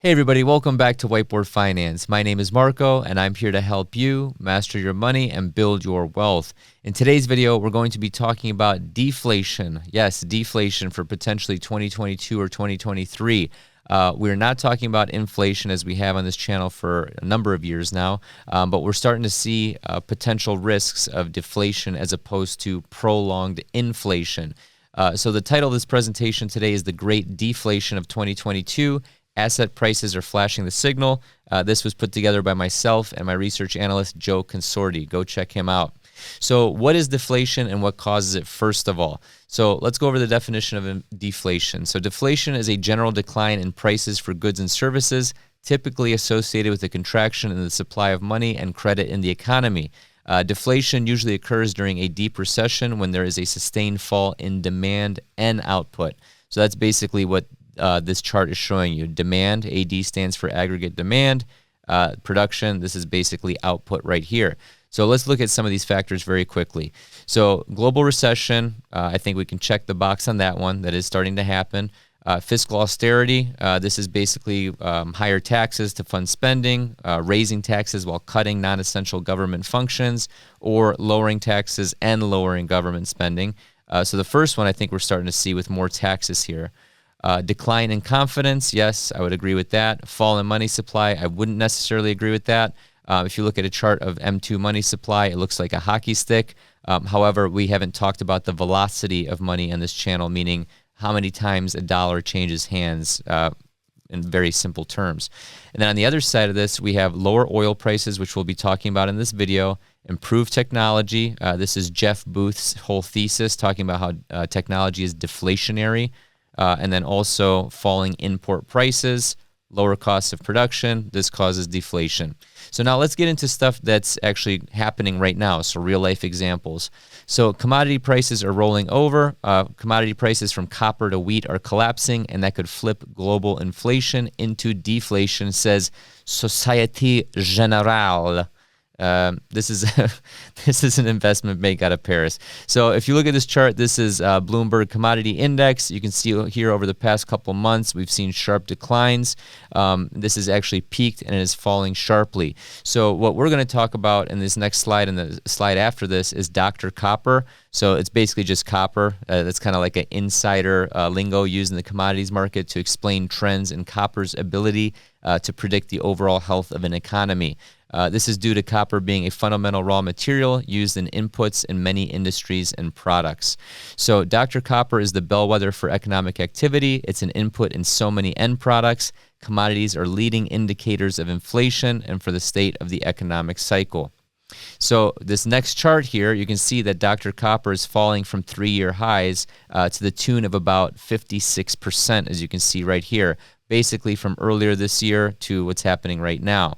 Hey everybody, welcome back to Whiteboard Finance. My name is Marco and I'm here to help you master your money and build your wealth. In today's video, we're going to be talking about deflation. Yes, deflation for potentially 2022 or 2023. We're not talking about inflation as we have on this channel for a number of years now, but we're starting to see potential risks of deflation as opposed to prolonged inflation. So the title of this presentation today is The Great Deflation of 2022. Asset prices are flashing the signal. This was put together by myself and my research analyst, Joe Consorti. Go check him out. So what is deflation and what causes it, first of all? So let's go over the definition of deflation. So deflation is a general decline in prices for goods and services, typically associated with a contraction in the supply of money and credit in the economy. Deflation usually occurs during a deep recession when there is a sustained fall in demand and output. So that's basically what this chart is showing you. Demand, AD stands for aggregate demand. Production, this is basically output right here. So let's look at some of these factors very quickly. So global recession, I think we can check the box on that one. That is starting to happen. Fiscal austerity, this is basically higher taxes to fund spending, raising taxes while cutting non-essential government functions, or lowering taxes and lowering government spending. So the first one I think we're starting to see with more taxes here. Decline in confidence, yes, I would agree with that. Fall in money supply, I wouldn't necessarily agree with that. If you look at a chart of M2 money supply, it looks like a hockey stick. However, we haven't talked about the velocity of money on this channel, meaning how many times a dollar changes hands in very simple terms. And then on the other side of this, we have lower oil prices, which we'll be talking about in this video. Improved technology. This is Jeff Booth's whole thesis, talking about how technology is deflationary. And then also falling import prices, lower costs of production. This causes deflation. So now let's get into stuff that's actually happening right now, so real life examples. So commodity prices are rolling over. Commodity prices from copper to wheat are collapsing, and that could flip global inflation into deflation, says Société Générale. This is an investment bank out of Paris. So if you look at this chart, this is Bloomberg Commodity Index. You can see here over the past couple months, we've seen sharp declines. This is actually peaked and it is falling sharply. So what we're going to talk about in this next slide and the slide after this is Dr. Copper. So it's basically just copper. That's kind of like an insider lingo used in the commodities market to explain trends in copper's ability to predict the overall health of an economy. This is due to copper being a fundamental raw material used in inputs in many industries and products. So Dr. Copper is the bellwether for economic activity. It's an input in so many end products. Commodities are leading indicators of inflation and for the state of the economic cycle. So this next chart here, you can see that Dr. Copper is falling from 3-year highs to the tune of about 56%, as you can see right here, basically from earlier this year to what's happening right now.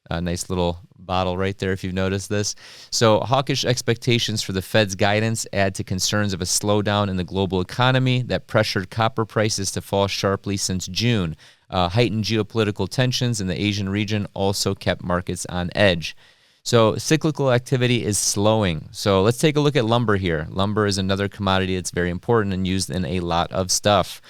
A nice little bottle right there if you've noticed this. So hawkish expectations for the Fed's guidance add to concerns of a slowdown in the global economy that pressured copper prices to fall sharply since June. Heightened geopolitical tensions in the Asian region also kept markets on edge. So cyclical activity is slowing. So let's take a look at lumber here. Lumber is another commodity that's very important and used in a lot of stuff.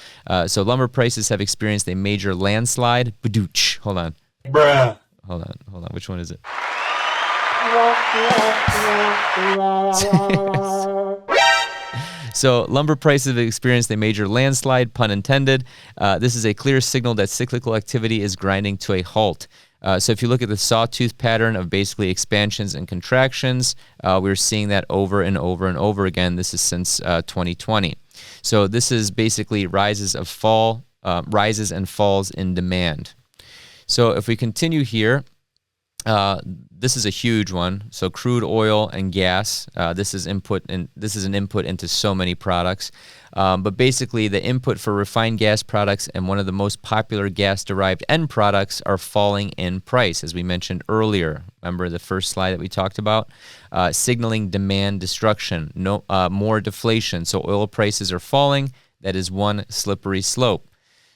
So lumber prices have experienced a major landslide. Badooch. Hold on. Bruh. Hold on. Which one is it? So lumber prices have experienced a major landslide, pun intended. This is a clear signal that cyclical activity is grinding to a halt. So if you look at the sawtooth pattern of basically expansions and contractions, we're seeing that over and over and over again. This is since 2020. So this is basically rises and falls in demand. So if we continue here, this is a huge one. So crude oil and gas. This is an input into so many products. But basically, the input for refined gas products and one of the most popular gas-derived end products are falling in price, as we mentioned earlier. Remember the first slide that we talked about, signaling demand destruction, more deflation. So oil prices are falling. That is one slippery slope.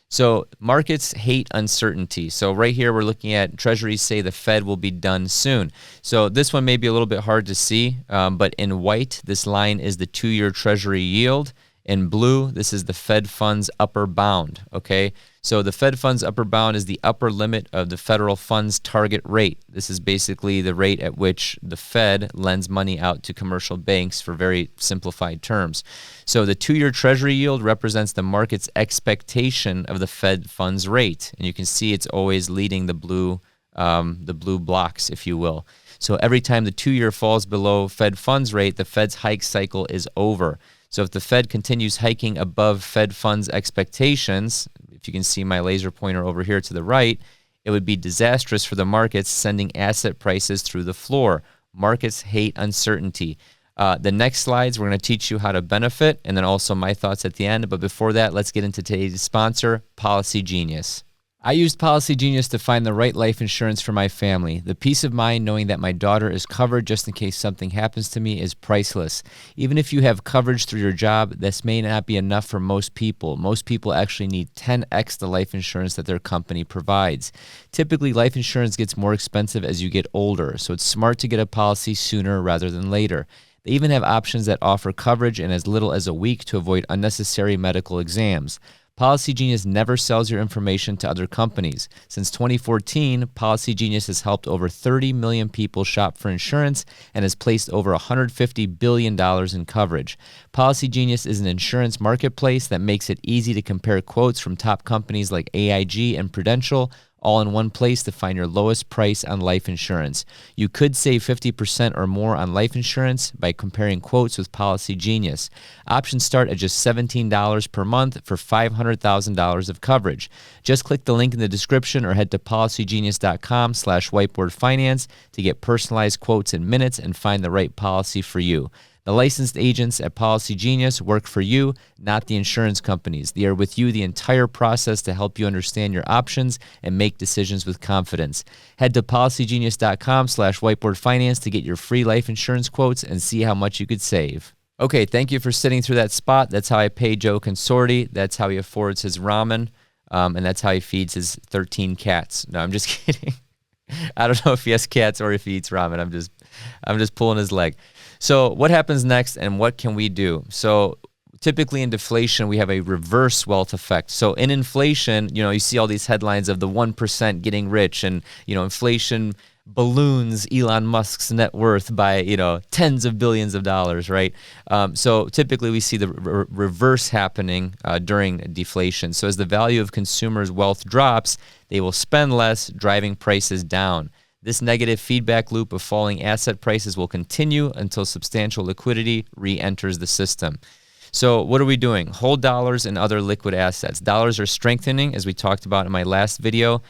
So markets hate uncertainty. So right here we're looking at Treasury say the Fed will be done soon. So this one may be a little bit hard to see, but in white, this line is the 2-year Treasury yield. In blue, this is the Fed funds upper bound, okay? So the Fed funds upper bound is the upper limit of the federal funds target rate. This is basically the rate at which the Fed lends money out to commercial banks for very simplified terms. So the 2-year Treasury yield represents the market's expectation of the Fed funds rate. And you can see it's always leading the blue blocks, if you will. So every time the 2-year falls below Fed funds rate, the Fed's hike cycle is over. So if the Fed continues hiking above Fed funds expectations, if you can see my laser pointer over here to the right, it would be disastrous for the markets, sending asset prices through the floor. Markets hate uncertainty. The next slides, we're going to teach you how to benefit, and then also my thoughts at the end. But before that, let's get into today's sponsor, Policygenius. I used Policygenius to find the right life insurance for my family. The peace of mind knowing that my daughter is covered just in case something happens to me is priceless. Even if you have coverage through your job, this may not be enough for most people. Most people actually need 10x the life insurance that their company provides. Typically, life insurance gets more expensive as you get older, so it's smart to get a policy sooner rather than later. They even have options that offer coverage in as little as a week to avoid unnecessary medical exams. Policygenius never sells your information to other companies. Since 2014, Policygenius has helped over 30 million people shop for insurance and has placed over $150 billion in coverage. Policygenius is an insurance marketplace that makes it easy to compare quotes from top companies like AIG and Prudential, all in one place to find your lowest price on life insurance. You could save 50% or more on life insurance by comparing quotes with Policygenius. Options start at just $17 per month for $500,000 of coverage. Just click the link in the description or head to policygenius.com/whiteboardfinance to get personalized quotes in minutes and find the right policy for you. The licensed agents at Policygenius work for you, not the insurance companies. They are with you the entire process to help you understand your options and make decisions with confidence. Head to policygenius.com/whiteboardfinance to get your free life insurance quotes and see how much you could save. Okay, thank you for sitting through that spot. That's how I pay Joe Consorti. That's how he affords his ramen. And that's how he feeds his 13 cats. No, I'm just kidding. I don't know if he has cats or if he eats ramen. I'm just pulling his leg. So what happens next and what can we do? So typically in deflation, we have a reverse wealth effect. So in inflation, you see all these headlines of the 1% getting rich and, inflation balloons Elon Musk's net worth by, tens of billions of dollars, right? So typically we see the reverse happening during deflation. So as the value of consumers' wealth drops, they will spend less, driving prices down. This negative feedback loop of falling asset prices will continue until substantial liquidity re-enters the system. So what are we doing? Hold dollars and other liquid assets. Dollars are strengthening, as we talked about in my last video.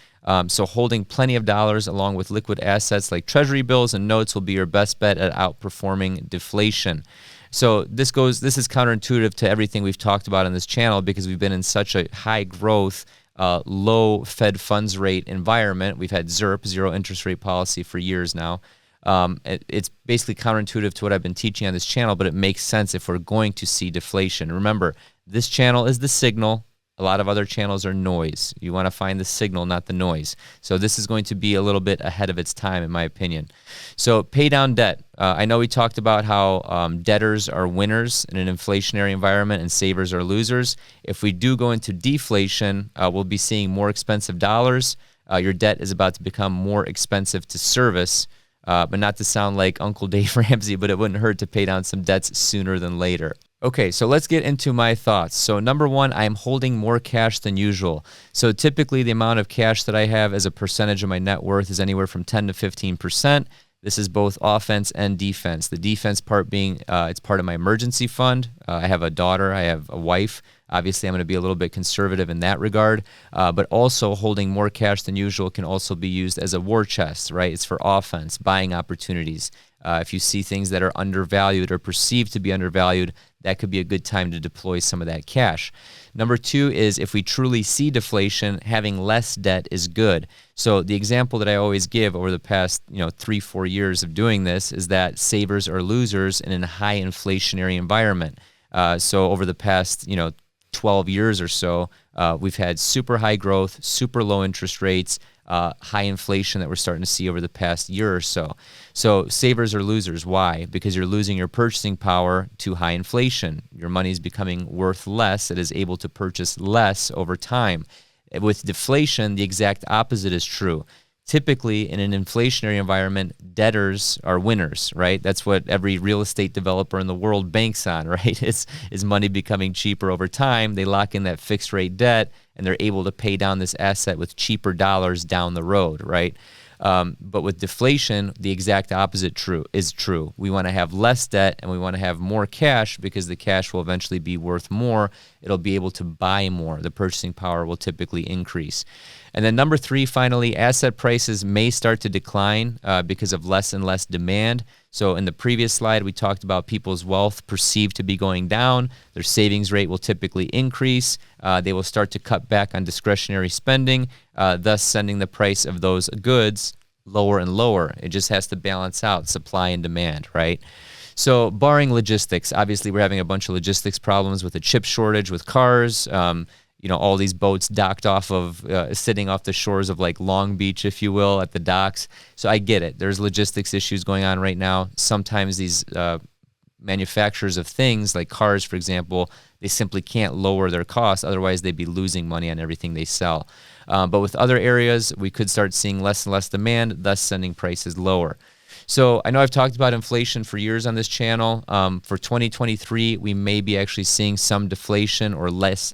So holding plenty of dollars along with liquid assets like Treasury bills and notes will be your best bet at outperforming deflation. So this is counterintuitive to everything we've talked about on this channel because we've been in such a high growth low Fed funds rate environment. We've had ZIRP, zero interest rate policy, for years now. It's basically counterintuitive to what I've been teaching on this channel, but it makes sense if we're going to see deflation. Remember, this channel is the signal. A lot of other channels are noise. You want to find the signal, not the noise. So this is going to be a little bit ahead of its time, in my opinion. So pay down debt. I know we talked about how debtors are winners in an inflationary environment and savers are losers. If we do go into deflation, we'll be seeing more expensive dollars. Your debt is about to become more expensive to service. But not to sound like Uncle Dave Ramsey, but it wouldn't hurt to pay down some debts sooner than later. Okay, so let's get into my thoughts. So number one, I'm holding more cash than usual. So typically the amount of cash that I have as a percentage of my net worth is anywhere from 10 to 15%. This is both offense and defense. The defense part being it's part of my emergency fund. I have a daughter. I have a wife. Obviously, I'm going to be a little bit conservative in that regard, but also holding more cash than usual can also be used as a war chest, right? It's for offense, buying opportunities. If you see things that are undervalued or perceived to be undervalued, that could be a good time to deploy some of that cash. Number two is if we truly see deflation, having less debt is good. So the example that I always give over the past 3-4 years of doing this is that savers are losers in a high inflationary environment. So over the past 12 years or so, we've had super high growth, super low interest rates, high inflation that we're starting to see over the past year or so. So savers are losers. Why? Because you're losing your purchasing power to high inflation. Your money is becoming worth less. It is able to purchase less over time. With deflation, the exact opposite is true. Typically, in an inflationary environment, debtors are winners, right? That's what every real estate developer in the world banks on, right? Is money becoming cheaper over time. They lock in that fixed rate debt, and they're able to pay down this asset with cheaper dollars down the road, right? But with deflation, the exact opposite is true. We want to have less debt and we want to have more cash because the cash will eventually be worth more. It'll be able to buy more. The purchasing power will typically increase. And then number 3, finally, asset prices may start to decline because of less and less demand. So in the previous slide, we talked about people's wealth perceived to be going down. Their savings rate will typically increase. They will start to cut back on discretionary spending, thus sending the price of those goods lower and lower. It just has to balance out supply and demand, right? So barring logistics, obviously we're having a bunch of logistics problems with the chip shortage with cars, all these boats docked off of, sitting off the shores of like Long Beach, if you will, at the docks. So I get it. There's logistics issues going on right now. Sometimes these manufacturers of things like cars, for example, they simply can't lower their costs. Otherwise, they'd be losing money on everything they sell. But with other areas, we could start seeing less and less demand, thus sending prices lower. So I know I've talked about inflation for years on this channel. For 2023, we may be actually seeing some deflation or less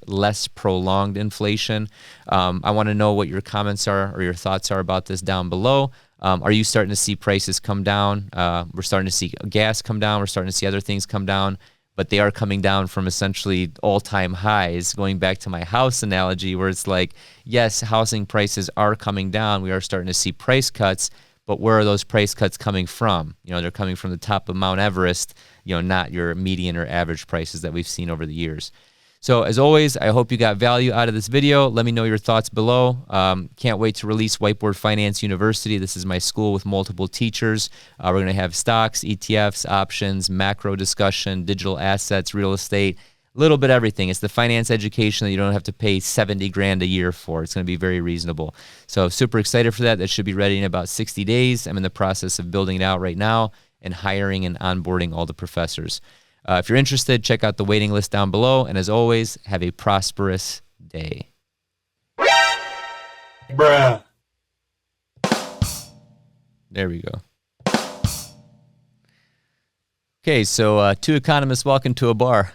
prolonged inflation. I want to know what your comments are or your thoughts are about this down below. Are you starting to see prices come down? We're starting to see gas come down. We're starting to see other things come down, but they are coming down from essentially all-time highs. Going back to my house analogy where it's like, yes, housing prices are coming down. We are starting to see price cuts. But where are those price cuts coming from? They're coming from the top of Mount Everest, not your median or average prices that we've seen over the years. So as always, I hope you got value out of this video. Let me know your thoughts below. Can't wait to release Whiteboard Finance University. This is my school with multiple teachers. We're going to have stocks, ETFs, options, macro discussion, digital assets, real estate, a little bit everything. It's the finance education that you don't have to pay 70 grand a year for. It's going to be very reasonable. So super excited for that. That should be ready in about 60 days. I'm in the process of building it out right now and hiring and onboarding all the professors. If you're interested, check out the waiting list down below. And as always, have a prosperous day. Bruh. There we go. Okay, so 2 economists walk into a bar.